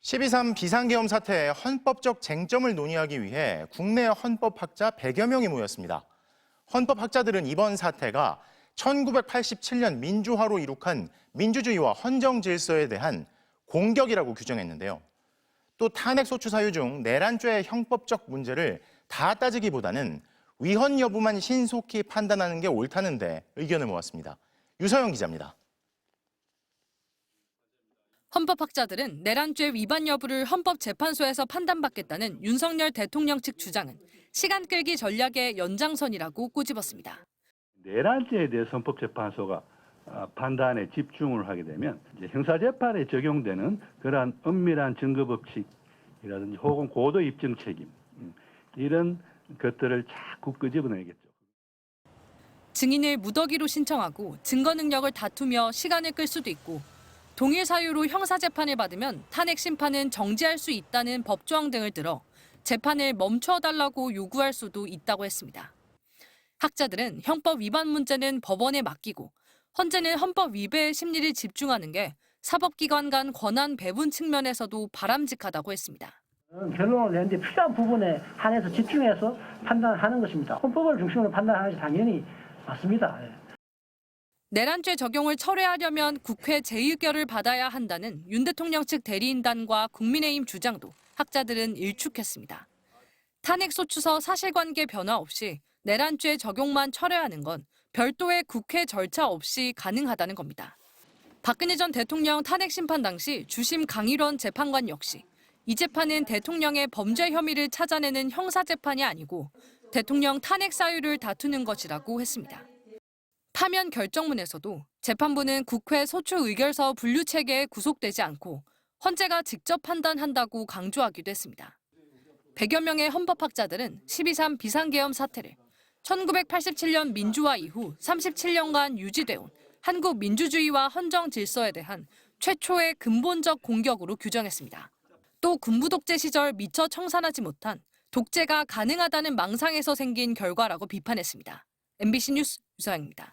12.3 비상계엄 사태의 헌법적 쟁점을 논의하기 위해 국내 헌법학자 100여 명이 모였습니다. 헌법학자들은 이번 사태가 1987년 민주화로 이룩한 민주주의와 헌정 질서에 대한 공격이라고 규정했는데요. 또 탄핵소추 사유 중 내란죄의 형법적 문제를 다 따지기보다는 위헌 여부만 신속히 판단하는 게 옳다는데 의견을 모았습니다. 유서영 기자입니다. 헌법학자들은 내란죄 위반 여부를 헌법재판소에서 판단받겠다는 윤석열 대통령 측 주장은 시간 끌기 전략의 연장선이라고 꼬집었습니다. 내란죄에 대해서 헌법재판소가 판단에 집중을 하게 되면 이제 형사재판에 적용되는 그러한 엄밀한 증거법칙이라든지 혹은 고도 입증 책임 이런 것들을 자꾸 끄집어내겠죠. 증인을 무더기로 신청하고 증거 능력을 다투며 시간을 끌 수도 있고 동일 사유로 형사재판을 받으면 탄핵 심판은 정지할 수 있다는 법조항 등을 들어 재판을 멈춰달라고 요구할 수도 있다고 했습니다. 학자들은 형법 위반 문제는 법원에 맡기고 헌재는 헌법 위배의 심리를 집중하는 게 사법기관 간 권한 배분 측면에서도 바람직하다고 했습니다. 결론을 내는데 필요한 부분에 한해서 집중해서 판단하는 것입니다. 헌법을 중심으로 판단하는 것이 당연히 맞습니다. 내란죄 적용을 철회하려면 국회 재의결을 받아야 한다는 윤 대통령 측 대리인단과 국민의힘 주장도 학자들은 일축했습니다. 탄핵소추서 사실관계 변화 없이 내란죄 적용만 철회하는 건 별도의 국회 절차 없이 가능하다는 겁니다. 박근혜 전 대통령 탄핵 심판 당시 주심 강일원 재판관 역시 이 재판은 대통령의 범죄 혐의를 찾아내는 형사재판이 아니고 대통령 탄핵 사유를 다투는 것이라고 했습니다. 파면 결정문에서도 재판부는 국회 소추 의결서 분류 체계에 구속되지 않고 헌재가 직접 판단한다고 강조하기도 했습니다. 100여 명의 헌법학자들은 12.3 비상계엄 사태를 1987년 민주화 이후 37년간 유지돼온 한국 민주주의와 헌정 질서에 대한 최초의 근본적 공격으로 규정했습니다. 또 군부 독재 시절 미처 청산하지 못한 독재가 가능하다는 망상에서 생긴 결과라고 비판했습니다. MBC 뉴스 유서영입니다.